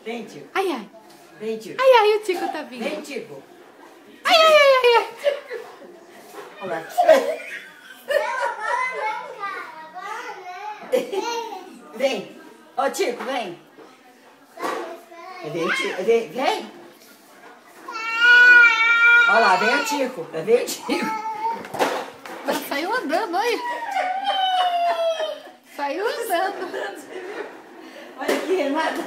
Vem, Tico. Ai, ai. Vem, Tico. Ai, ai, o Tico tá vindo. Vem, Tico. Ai, ai, ai, ai, ai. Olha lá. Vem. Ó, Tico, vem. Vem, Tico. Vem. Olha lá, vem o Tico. Vem o Tico. Ela saiu andando, olha. Saiu andando. Olha aqui, Renata.